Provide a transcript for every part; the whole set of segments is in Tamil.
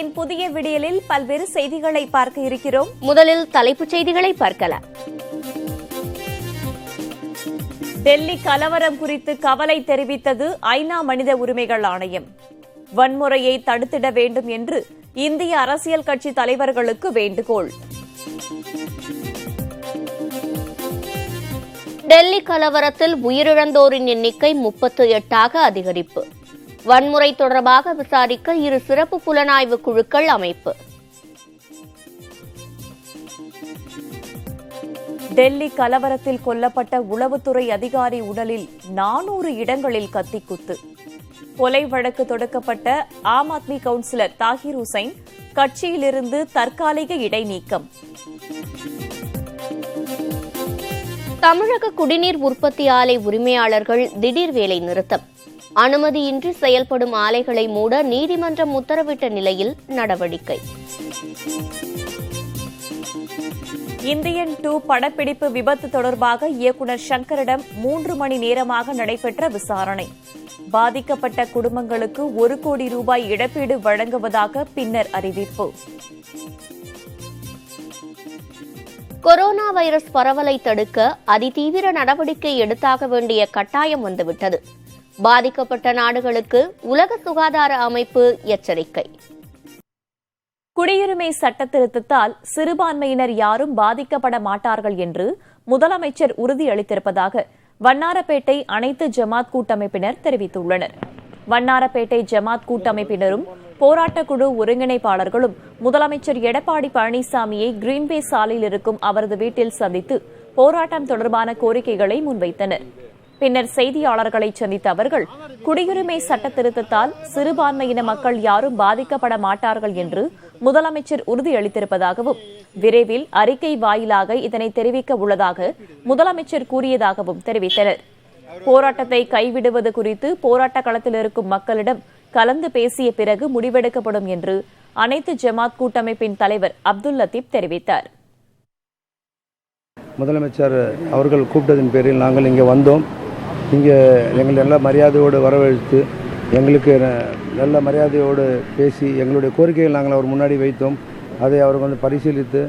பொதிகையின் புதிய விடியலில் பல்வேறு செய்திகளை பார்க்க இருக்கிறோம். முதலில் தலைப்புச் செய்திகளை பார்க்கலாம். டெல்லி கலவரம் குறித்து கவலை தெரிவித்தது ஐநா மனித உரிமைகள் ஆணையம். வன்முறையை தடுத்திட வேண்டும் என்று இந்திய அரசியல் கட்சி தலைவர்களுக்கு வேண்டுகோள். டெல்லி கலவரத்தில் உயிரிழந்தோரின் எண்ணிக்கை 38 அதிகரிப்பு. வன்முறை தொடர்பாக விசாரிக்க 2 சிறப்பு புலனாய்வு குழுக்கள் அமைப்பு. டெல்லி கலவரத்தில் கொல்லப்பட்ட உளவுத்துறை அதிகாரி உடலில் 400 இடங்களில் கத்திக்குத்து. கொலை வழக்கு தொடுக்கப்பட்ட ஆம் ஆத்மி கவுன்சிலர் தாஹிர் ஹுசைன் கட்சியிலிருந்து தற்காலிக இடைநீக்கம். தமிழக குடிநீர் உற்பத்தி ஆலை உரிமையாளர்கள் திடீர் வேலை நிறுத்தம். அனுமதியின்றி செயல்படும் ஆலைகளை மூட நீதிமன்றம் உத்தரவிட்ட நிலையில் நடவடிக்கை. இந்தியன் 2 படப்பிடிப்பு விபத்து தொடர்பாக இயக்குநர் சங்கரிடம் 3 மணி நேரமாக நடைபெற்ற விசாரணை. பாதிக்கப்பட்ட குடும்பங்களுக்கு 1 கோடி ரூபாய் இழப்பீடு வழங்குவதாக பின்னர் அறிவிப்பு. கொரோனா வைரஸ் பரவலை தடுக்க அதிதீவிர நடவடிக்கை எடுத்தாக வேண்டிய கட்டாயம் வந்துவிட்டது. பாதிக்கப்பட்ட நாடுகளுக்கு உலக சுகாதார அமைப்பு எச்சரிக்கை. குடியுரிமை சட்ட திருத்தத்தால் சிறுபான்மையினர் யாரும் பாதிக்கப்பட மாட்டார்கள் என்று முதலமைச்சர் உறுதியளித்திருப்பதாக வண்ணாரப்பேட்டை அனைத்து ஜமாத் கூட்டமைப்பினர் தெரிவித்துள்ளனர். வண்ணாரப்பேட்டை ஜமாத் கூட்டமைப்பினரும் போராட்டக்குழு ஒருங்கிணைப்பாளர்களும் முதலமைச்சர் எடப்பாடி பழனிசாமியை கிரீன்பே சாலையில் இருக்கும் அவரது வீட்டில் சந்தித்து போராட்டம் தொடர்பான கோரிக்கைகளை முன்வைத்தனர். பின்னர் செய்தியாளர்களை சந்தித்த அவர்கள் குடியுரிமை சட்ட திருத்தத்தால் சிறுபான்மையின மக்கள் யாரும் பாதிக்கப்பட மாட்டார்கள் என்று முதலமைச்சர் உறுதியளித்திருப்பதாகவும் விரைவில் அறிக்கை வாயிலாக இதனை தெரிவிக்க உள்ளதாக முதலமைச்சர் கூறியதாகவும் தெரிவித்தனர். போராட்டத்தை கைவிடுவது குறித்து போராட்ட களத்தில் இருக்கும் மக்களிடம் கலந்து பேசிய பிறகு முடிவெடுக்கப்படும் என்று அனைத்து ஜமாத் கூட்டமைப்பின் தலைவர் அப்துல் லத்தீப் தெரிவித்தார். முதலமைச்சர் அவர்கள் கூப்பிட்டதின் பேரில் நாங்கள் இங்கே வந்தோம். இங்கே எங்கள் நல்ல மரியாதையோடு வரவழைத்து எங்களுக்கு நல்ல மரியாதையோடு பேசி எங்களுடைய கோரிக்கைகள் நாங்கள் அவர் முன்னாடி வைத்தோம். அதை அவர் பரிசீலித்து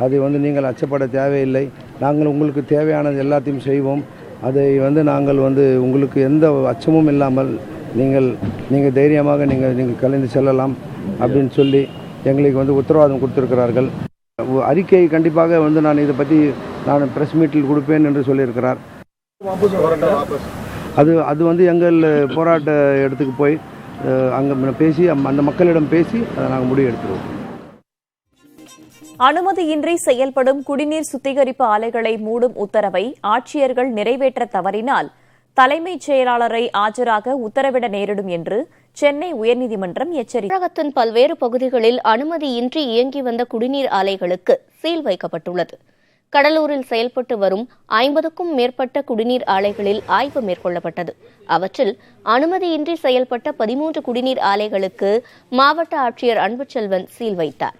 அதை நீங்கள் அச்சப்பட தேவையில்லை, நாங்கள் உங்களுக்கு தேவையானது எல்லாத்தையும் செய்வோம், அதை நாங்கள் உங்களுக்கு எந்த அச்சமும் இல்லாமல் நீங்கள் தைரியமாக நீங்கள் கலந்து செல்லலாம் அப்படின்னு சொல்லி எங்களுக்கு உத்தரவாதம் கொடுத்திருக்கிறார்கள். அறிக்கை கண்டிப்பாக நான் இதை பற்றி நான் பிரஸ் மீட்டில் கொடுப்பேன் என்று சொல்லியிருக்கிறார். அது எங்கள் போராட்ட இடத்துக்கு போய் அங்கே பேசி அந்த மக்களிடம் பேசி அதை நாங்கள் முடிவு எடுத்துருவோம். அனுமதியின்றி செயல்படும் குடிநீர் சுத்திகரிப்பு ஆலைகளை மூடும் உத்தரவை ஆட்சியர்கள் நிறைவேற்ற தவறினால் தலைமைச் செயலாளரை ஆஜராக உத்தரவிட நேரிடும் என்று சென்னை உயர்நீதிமன்றம் எச்சரித்தது. தமிழகத்தின் பல்வேறு பகுதிகளில் அனுமதியின்றி இயங்கி வந்த குடிநீர் ஆலைகளுக்கு சீல் வைக்கப்பட்டுள்ளது. கடலூரில் செயல்பட்டு வரும் 50க்கும் மேற்பட்ட குடிநீர் ஆலைகளில் ஆய்வு மேற்கொள்ளப்பட்டது. அவற்றில் அனுமதியின்றி செயல்பட்ட 13 குடிநீர் ஆலைகளுக்கு மாவட்ட ஆட்சியர் அன்புச்செல்வன் சீல் வைத்தார்.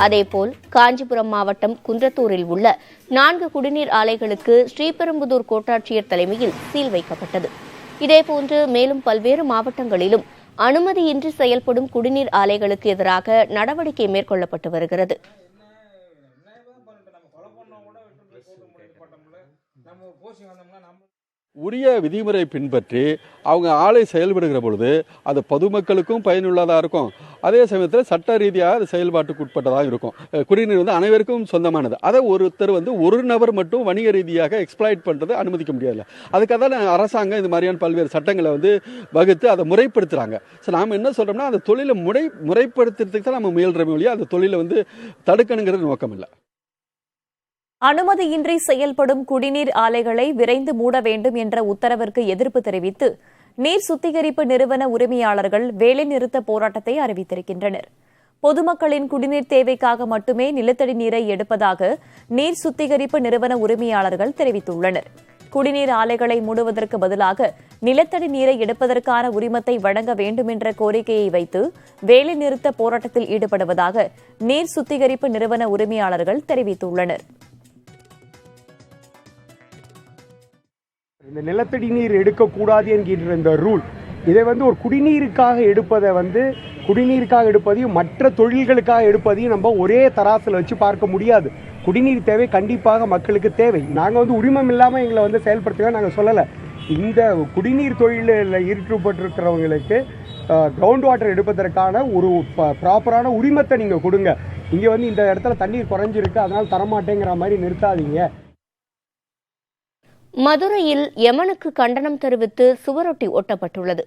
அதேபோல் காஞ்சிபுரம் மாவட்டம் குன்றத்தூரில் உள்ள 4 குடிநீர் ஆலைகளுக்கு ஸ்ரீபெரும்புதூர் கோட்டாட்சியர் தலைமையில் சீல் வைக்கப்பட்டது. இதேபோன்று மேலும் பல்வேறு மாவட்டங்களிலும் அனுமதியின்றி செயல்படும் குடிநீர் ஆலைகளுக்கு எதிராக நடவடிக்கை மேற்கொள்ளப்பட்டு வருகிறது. உரிய விதிமுறை பின்பற்றி அவங்க ஆலை செயல்படுகிற பொழுது அது பொதுமக்களுக்கும் பயனுள்ளதாக இருக்கும், அதே சமயத்தில் சட்ட ரீதியாக அது செயல்பாட்டுக்கு உட்பட்டதாக இருக்கும். குடிநீர் அனைவருக்கும் சொந்தமானது. அதை ஒருத்தர் ஒரு நபர் மட்டும் வணிக ரீதியாக எக்ஸ்ப்ளாய்ட் பண்ணுறது அனுமதிக்க முடியாது. அதுக்காக தான் அரசாங்கம் இது மாதிரியான பல்வேறு சட்டங்களை வகுத்து அதை முறைப்படுத்துகிறாங்க. ஸோ நாம் என்ன சொல்கிறோம்னா அந்த தொழிலை முறைப்படுத்துறதுக்கு தான் நம்ம முயல்றோமே ஒழிய அந்த தொழிலை தடுக்கணுங்கிறது நோக்கம் இல்லை. அனுமதியின்றி செயல்படும் குடிநீர் ஆலைகளை விரைந்து மூட வேண்டும் என்ற உத்தரவிற்கு எதிர்ப்பு தெரிவித்து நீர் சுத்திகரிப்பு நிறுவன உரிமையாளர்கள் வேலைநிறுத்த போராட்டத்தை அறிவித்திருக்கின்றனர். பொதுமக்களின் குடிநீர் தேவைக்காக மட்டுமே நிலத்தடி நீரை எடுப்பதாக நீர் சுத்திகரிப்பு நிறுவன உரிமையாளர்கள் தெரிவித்துள்ளனர். குடிநீர் ஆலைகளை மூடுவதற்கு பதிலாக நிலத்தடி நீரை எடுப்பதற்கான உரிமத்தை வழங்க வேண்டும் என்ற கோரிக்கையை வைத்து வேலைநிறுத்த போராட்டத்தில் ஈடுபடுவதாக நீர் சுத்திகரிப்பு நிறுவன உரிமையாளர்கள் தெரிவித்துள்ளனர். இந்த நிலத்தடி நீர் எடுக்கக்கூடாது என்கின்ற இந்த ரூல் இதை ஒரு குடிநீருக்காக எடுப்பதை குடிநீருக்காக எடுப்பதையும் மற்ற தொழில்களுக்காக எடுப்பதையும் நம்ம ஒரே தராசில் வச்சு பார்க்க முடியாது. குடிநீர் தேவை கண்டிப்பாக மக்களுக்கு தேவை. நாங்கள் உரிமம் இல்லாமல் எங்களை செயல்படுத்துக நாங்கள் சொல்லலை. இந்த குடிநீர் தொழிலில் ஈடுபட்டிருக்கிறவங்களுக்கு கிரவுண்ட் வாட்டர் எடுப்பதற்கான ஒரு ப்ராப்பரான உரிமத்தை நீங்கள் கொடுங்க. இங்கே இந்த இடத்துல தண்ணீர் குறைஞ்சிருக்கு, அதனால் தரமாட்டேங்கிற மாதிரி நிறுத்தாதீங்க. மதுரையில் யமனுக்கு கண்டனம் தெரிவித்து சுவரொட்டி ஒட்டப்பட்டுள்ளது.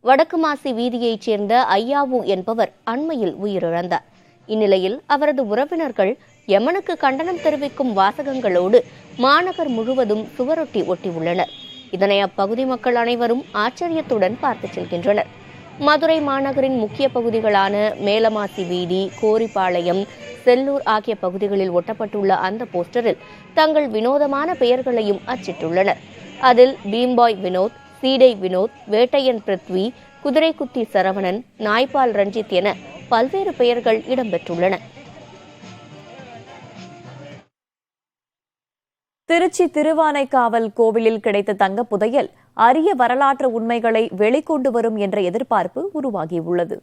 வடக்கு மாசி வீதியைச் சேர்ந்த ஐயாவு என்பவர் அண்மையில் உயிரிழந்தார். இந்நிலையில் அவரது உறவினர்கள் யமனுக்கு கண்டனம் தெரிவிக்கும் வாசகங்களோடு மாநகர் முழுவதும் சுவரொட்டி ஒட்டியுள்ளனர். இதனை அப்பகுதி மக்கள் அனைவரும் ஆச்சரியத்துடன் பார்த்து செல்கின்றனர். மதுரை மாநகரின் முக்கிய பகுதிகளான மேலமாசி வீதி, கோரிப்பாளையம், செல்லூர் ஆகிய பகுதிகளில் ஒட்டப்பட்டுள்ள அந்த போஸ்டரில் தங்கள் வினோதமான பெயர்களையும் அச்சிட்டுள்ளனர். அதில் பீம்பாய் வினோத், சீடை வினோத், வேட்டையன் பிருத்வி, குதிரைக்குத்தி சரவணன், நாய்பால் ரஞ்சித் என பல்வேறு பெயர்கள் இடம்பெற்றுள்ளன. திருச்சி திருவானைக்காவல் கோவிலில் கிடைத்த தங்க புதையல் அரிய வரலாற்று உண்மைகளை வெளிக்கொண்டு வரும் என்ற எதிர்பார்ப்பு உருவாகியுள்ளது.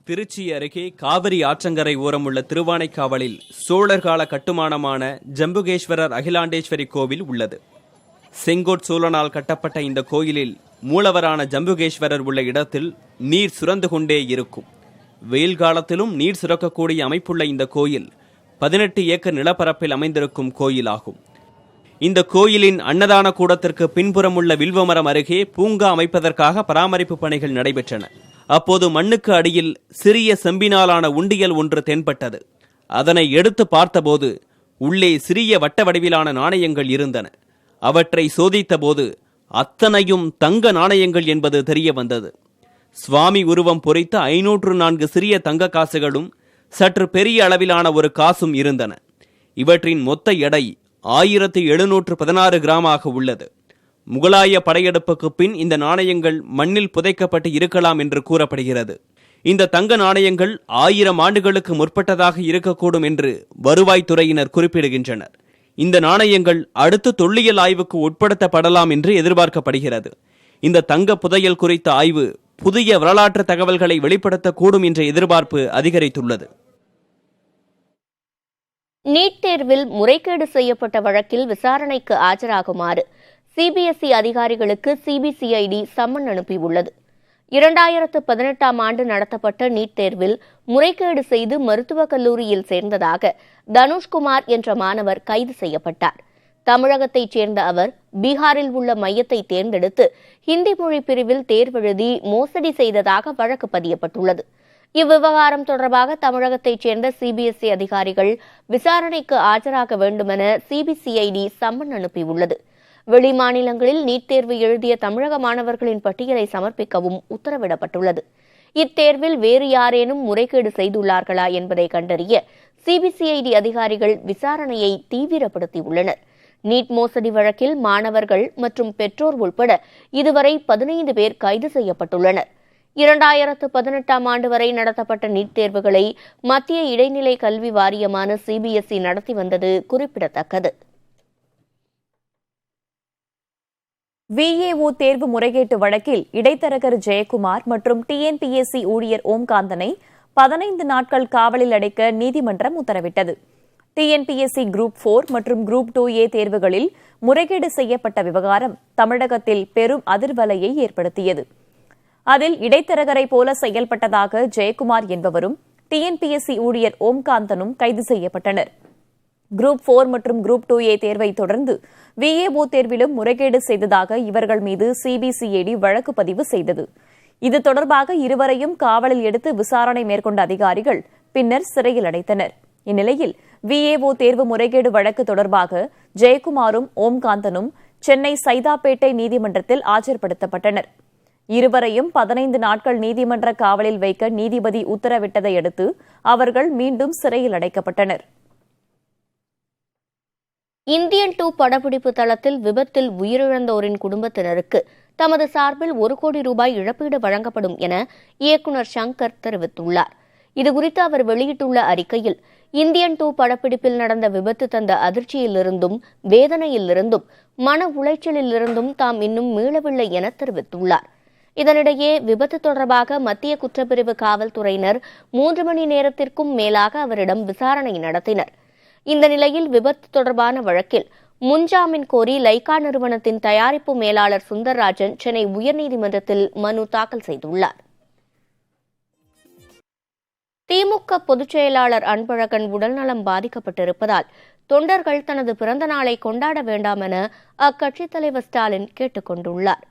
திருச்சி அருகே காவிரி ஆற்றங்கரை ஓரமுள்ள திருவானைக்காவலில் சோழர் கால கட்டுமானமான ஜம்புகேஸ்வரர் அகிலாண்டேஸ்வரி கோவில் உள்ளது. செங்கோட் சோழனால் கட்டப்பட்ட இந்த கோயிலில் மூலவரான ஜம்புகேஸ்வரர் உள்ள இடத்தில் நீர் சுரந்து கொண்டே இருக்கும். வெயில் காலத்திலும் நீர் சுரக்கக்கூடிய அமைப்புள்ள இந்த கோயில் 18 ஏக்கர் நிலப்பரப்பில் அமைந்திருக்கும் கோயிலாகும். இந்த கோயிலின் அன்னதான கூடத்திற்கு பின்புறம் உள்ள வில்வமரம் அருகே பூங்கா அமைப்பதற்காக பராமரிப்பு பணிகள் நடைபெற்றன. அப்போது மண்ணுக்கு அடியில் சிறிய செம்பினாலான உண்டியல் ஒன்று தென்பட்டது. அதனை எடுத்து பார்த்தபோது உள்ளே சிறிய வட்ட வடிவிலான நாணயங்கள் இருந்தன. அவற்றை சோதித்தபோது அத்தனையும் தங்க நாணயங்கள் என்பது தெரிய வந்தது. சுவாமி உருவம் பொறித்த 504 சிறிய தங்க காசுகளும் சற்று பெரிய அளவிலான ஒரு காசும் இருந்தன. இவற்றின் மொத்த எடை 1716 கிராமாக உள்ளது. முகலாய படையெடுப்புக்கு பின் இந்த நாணயங்கள் மண்ணில் புதைக்கப்பட்டு இருக்கலாம் என்று கூறப்படுகிறது. இந்த தங்க நாணயங்கள் 1000 ஆண்டுகளுக்கு முற்பட்டதாக இருக்கக்கூடும் என்று வருவாய்த்துறையினர் குறிப்பிடுகின்றனர். இந்த நாணயங்கள் அடுத்து தொல்லியல் ஆய்வுக்கு உட்படுத்தப்படலாம் என்று எதிர்பார்க்கப்படுகிறது. இந்த தங்க புதையல் குறித்த ஆய்வு புதிய வரலாற்று தகவல்களை வெளிப்படுத்தக்கூடும் என்ற எதிர்பார்ப்பு அதிகரித்துள்ளது. நீட் தேர்வில் முறைகேடு செய்யப்பட்ட வழக்கில் விசாரணைக்கு ஆஜராகுமாறு சிபிஎஸ்இ அதிகாரிகளுக்கு சிபிசிஐடி சம்மன் அனுப்பியுள்ளது. 2018ஆம் ஆண்டு நடத்தப்பட்ட நீட் தேர்வில் முறைகேடு செய்து மருத்துவக் கல்லூரியில் சேர்ந்ததாக தனுஷ்குமார் என்ற மாணவர் கைது செய்யப்பட்டார். தமிழகத்தைச் சேர்ந்த அவர் பீகாரில் உள்ள மையத்தை தேர்ந்தெடுத்து ஹிந்தி மொழி பிரிவில் தேர்வெழுதி மோசடி செய்ததாக வழக்கு பதியப்பட்டுள்ளது. இவ்விவகாரம் தொடர்பாக தமிழகத்தைச் சேர்ந்த சிபிஎஸ்இ அதிகாரிகள் விசாரணைக்கு ஆஜராக வேண்டுமென சிபிசிஐடி சம்மன் அனுப்பியுள்ளது. வெளிமாநிலங்களில் நீட் தேர்வு எழுதிய தமிழக மாணவர்களின் பட்டியலை சமர்ப்பிக்கவும் உத்தரவிடப்பட்டுள்ளது. இத்தேர்வில் வேறு யாரேனும் முறைகேடு செய்துள்ளார்களா என்பதை கண்டறிய சிபிசிஐடி அதிகாரிகள் விசாரணையை தீவிரப்படுத்தியுள்ளனர். நீட் மோசடி வழக்கில் மாணவர்கள் மற்றும் பெற்றோர் உட்பட இதுவரை 15 பேர் கைது செய்யப்பட்டுள்ளனர். 2018ஆம் ஆண்டு வரை நடத்தப்பட்ட நீட் தேர்வுகளை மத்திய இடைநிலை கல்வி வாரியமான சிபிஎஸ்இ நடத்தி வந்தது குறிப்பிடத்தக்கது. விஏஓ தேர்வு முறைகேட்டு வழக்கில் இடைத்தரகர் ஜெயக்குமார் மற்றும் டிஎன்பிஎஸ்சி ஊழியர் ஓம்காந்தனை 15 நாட்கள் காவலில் அடைக்க நீதிமன்றம் உத்தரவிட்டது. டிஎன்பிஎஸ்சி குரூப் 4 மற்றும் குரூப் 2A தேர்வுகளில் முறைகேடு செய்யப்பட்ட விவகாரம் தமிழகத்தில் பெரும் அதிர்வலையை ஏற்படுத்தியது. அதில் இடைத்தரகரை போல செயல்பட்டதாக ஜெயக்குமார் என்பவரும் டிஎன்பிஎஸ்சி ஊழியர் ஓம்காந்தனும் கைது செய்யப்பட்டனர். குரூப் 4 மற்றும் குரூப் 2A தேர்வை தொடர்ந்து விஏஓ தேர்விலும் முறைகேடு செய்ததாக இவர்கள் மீது சிபிசிஐடி வழக்கு பதிவு செய்தது. இது தொடர்பாக இருவரையும் காவலில் எடுத்து விசாரணை மேற்கொண்ட அதிகாரிகள் பின்னர் சிறையில் அடைத்தனர். இந்நிலையில் விஏஓ தேர்வு முறைகேடு வழக்கு தொடர்பாக ஜெயக்குமாரும் ஓம்காந்தனும் சென்னை சைதாப்பேட்டை நீதிமன்றத்தில் ஆஜர்படுத்தப்பட்டனர். இருவரையும் 15 நாட்கள் நீதிமன்ற காவலில் வைக்க நீதிபதி உத்தரவிட்டதை அடுத்து அவர்கள் மீண்டும் சிறையில் அடைக்கப்பட்டனர். இந்தியன் 2 படப்பிடிப்பு தளத்தில் விபத்தில் உயிரிழந்தோரின் குடும்பத்தினருக்கு தமது சார்பில் 1 கோடி ரூபாய் இழப்பீடு வழங்கப்படும் என இயக்குநர் சங்கர் தெரிவித்துள்ளார். இதுகுறித்து அவர் வெளியிட்டுள்ள அறிக்கையில், இந்தியன் 2 படப்பிடிப்பில் நடந்த விபத்து தந்த அதிர்ச்சியிலிருந்தும் வேதனையிலிருந்தும் மன உளைச்சலிலிருந்தும் தாம் இன்னும் மீளவில்லை என தெரிவித்துள்ளார். இதனிடையே விபத்து தொடர்பாக மத்திய குற்றப்பிரிவு காவல்துறையினர் 3 மணி நேரத்திற்கும் மேலாக அவரிடம் விசாரணை நடத்தினர். இந்த நிலையில் விபத்து தொடர்பான வழக்கில் முன்ஜாமீன் கோரி லைகா நிறுவனத்தின் தயாரிப்பு மேலாளர் சுந்தர்ராஜன் சென்னை உயர்நீதிமன்றத்தில் மனு தாக்கல் செய்துள்ளார். திமுக பொதுச் செயலாளர் அன்பழகன் உடல்நலம் பாதிக்கப்பட்டிருப்பதால் தொண்டர்கள் தனது பிறந்த நாளை கொண்டாட வேண்டாம் என அக்கட்சித் தலைவர் ஸ்டாலின் கேட்டுக் கொண்டுள்ளார்.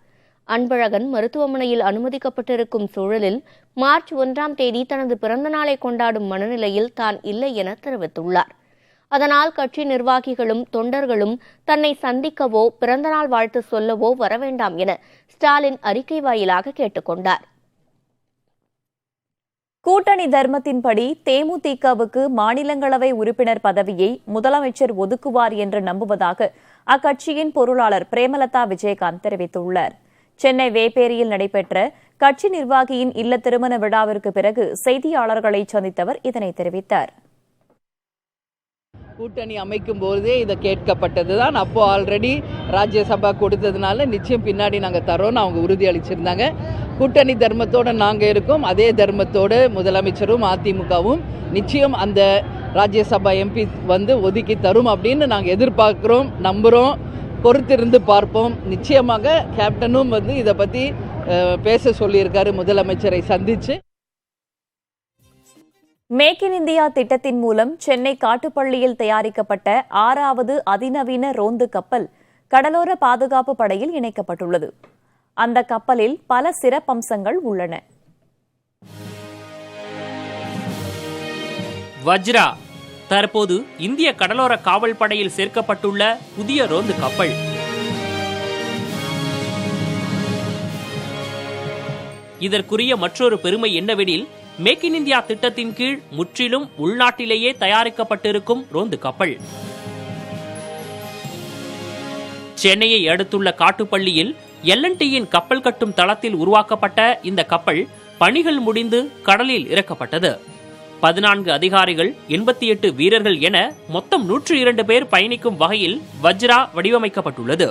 அன்பழகன் மருத்துவமனையில் அனுமதிக்கப்பட்டிருக்கும் சூழலில் மார்ச் 1ஆம் தேதி தனது பிறந்த நாளை கொண்டாடும் மனநிலையில் தான் இல்லை என தெரிவித்துள்ளார். அதனால் கட்சி நிர்வாகிகளும் தொண்டர்களும் தன்னை சந்திக்கவோ பிறந்தநாள் வாழ்த்து சொல்லவோ வரவேண்டாம் என ஸ்டாலின் அறிக்கை வாயிலாக கேட்டுக் கொண்டார். கூட்டணி தர்மத்தின்படி தேமுதிகவுக்கு மாநிலங்களவை உறுப்பினர் பதவியை முதலமைச்சர் ஒதுக்குவார் என்று நம்புவதாக அக்கட்சியின் பொருளாளர் பிரேமலதா விஜயகாந்த் தெரிவித்துள்ளார். சென்னை வேப்பேரியில் நடைபெற்ற கட்சி நிர்வாகியின் இல்ல திருமண விழாவிற்கு பிறகு செய்தியாளர்களை சந்தித்தவர் இதனை தெரிவித்தார். கூட்டணி அமைக்கும் போதே இதை கேட்கப்பட்டது தான். அப்போ ஆல்ரெடி ராஜ்யசபா கொடுத்ததுனால நிச்சயம் பின்னாடி நாங்கள் தரோன்னு அவங்க உறுதி அளிச்சிருந்தாங்க. கூட்டணி தர்மத்தோடு நாங்கள் இருக்கோம். அதே தர்மத்தோடு முதலமைச்சரும் அதிமுகவும் நிச்சயம் அந்த ராஜ்யசபா எம்பி ஒதுக்கி தரும் அப்படின்னு நாங்கள் எதிர்பார்க்குறோம், நம்புகிறோம். பொறுத்திருந்து பார்ப்போம். நிச்சயமாக கேப்டனும் இதை பற்றி பேச சொல்லியிருக்காரு முதலமைச்சரை சந்தித்து. மேக் இன் இந்தியா திட்டத்தின் மூலம் சென்னை காட்டுப்பள்ளியில் தயாரிக்கப்பட்ட 6வது அதிநவீன ரோந்து கப்பல் கடலோர பாதுகாப்பு படையில் இணைக்கப்பட்டுள்ளது. அந்த கப்பலில் பல சிறப்பம்சங்கள் உள்ளன. வஜ்ரா தற்போது இந்திய கடலோர காவல் படையில் சேர்க்கப்பட்டுள்ள புதிய ரோந்து கப்பல். இதற்குரிய மற்றொரு பெருமை என்னவெனில், மேக் இன் இந்தியா திட்டத்தின் கீழ் முற்றிலும் உள்நாட்டிலேயே தயாரிக்கப்பட்டிருக்கும் ரோந்து கப்பல். சென்னையை அடுத்துள்ள காட்டுப்பள்ளியில் L&Tயின் கப்பல் கட்டும் தளத்தில் உருவாக்கப்பட்ட இந்த கப்பல் பணிகள் முடிந்து கடலில் இறக்கப்பட்டது. 14 அதிகாரிகள், 88 வீரர்கள் என மொத்தம் 102 பேர் பயணிக்கும் வகையில் வஜ்ரா வடிவமைக்கப்பட்டுள்ளது.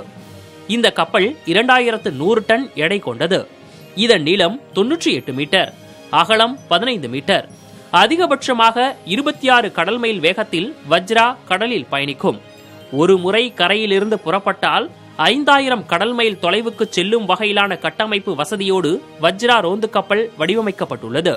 இந்த கப்பல் 2100 டன் எடை கொண்டது. இதன் நீளம் 98 மீட்டர், அகலம் 15 மீட்டர். அதிகபட்சமாக 26 கடல் மைல் வேகத்தில் வஜ்ரா கடலில் பயணிக்கும். ஒரு முறை கரையிலிருந்து புறப்பட்டால் 5000 கடல் மைல் தொலைவுக்கு செல்லும் வகையிலான கட்டமைப்பு வசதியோடு வஜ்ரா ரோந்து கப்பல் வடிவமைக்கப்பட்டுள்ளது.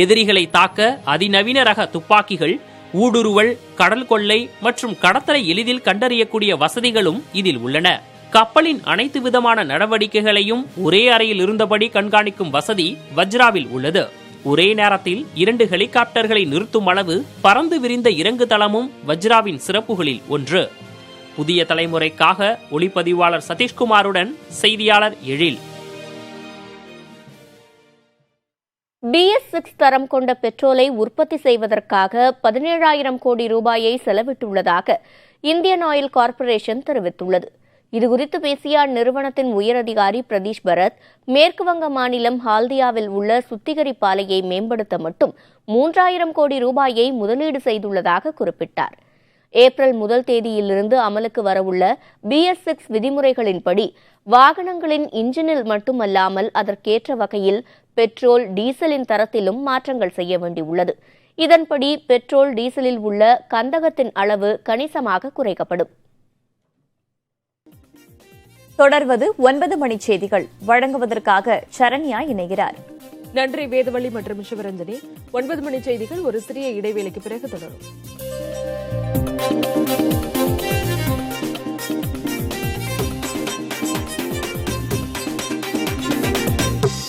எதிரிகளை தாக்க அதிநவீன ரக துப்பாக்கிகள், ஊடுருவல், கடல் கொள்ளை மற்றும் கடத்தலை எளிதில் கண்டறியக்கூடிய வசதிகளும் இதில் உள்ளன. கப்பலின் அனைத்து விதமான நடவடிக்கைகளையும் ஒரே அறையில் இருந்தபடி கண்காணிக்கும் வசதி வஜ்ராவில் உள்ளது. ஒரே நேரத்தில் 2 ஹெலிகாப்டர்களை நிறுத்தும் அளவு பறந்து விரிந்த இறங்கு தளமும் வஜ்ராவின் சிறப்புகளில் ஒன்று. புதிய தலைமுறைக்காக ஒளிப்பதிவாளர் சதீஷ்குமாருடன் செய்தியாளர் எழில். BS6 தரம் கொண்ட பெட்ரோலை உற்பத்தி செய்வதற்காக 17,000 கோடி ரூபாயை செலவிட்டுள்ளதாக இந்தியன் ஆயில் கார்ப்பரேஷன் தெரிவித்துள்ளது. இதுகுறித்து பேசிய அந்நிறுவனத்தின் உயரதிகாரி பிரதீஷ் பரத், மேற்குவங்க மாநிலம் ஹால்தியாவில் உள்ள சுத்திகரிப்பு ஆலையை மேம்படுத்த மட்டும் 3,000 கோடி ரூபாயை முதலீடு செய்துள்ளதாக குறிப்பிட்டார். ஏப்ரல் 1 தேதியிலிருந்து அமலுக்கு வரவுள்ள BS6 விதிமுறைகளின்படி வாகனங்களின் இன்ஜினில் மட்டுமல்லாமல் அதற்கேற்ற வகையில் பெட்ரோல், டீசலின் தரத்திலும் மாற்றங்கள் செய்ய வேண்டியுள்ளது. இதன்படி பெட்ரோல், டீசலில் உள்ள கந்தகத்தின் அளவு கணிசமாக குறைக்கப்படும். தொடர்வது 9 மணி செய்திகள். வழங்குவதற்காக சரண்யா இணைகிறார். நன்றி வேதவள்ளி மற்றும் சிவரஞ்சனி. 9 மணி செய்திகள் ஒரு சிறிய இடைவேளைக்கு பிறகு தொடரும்.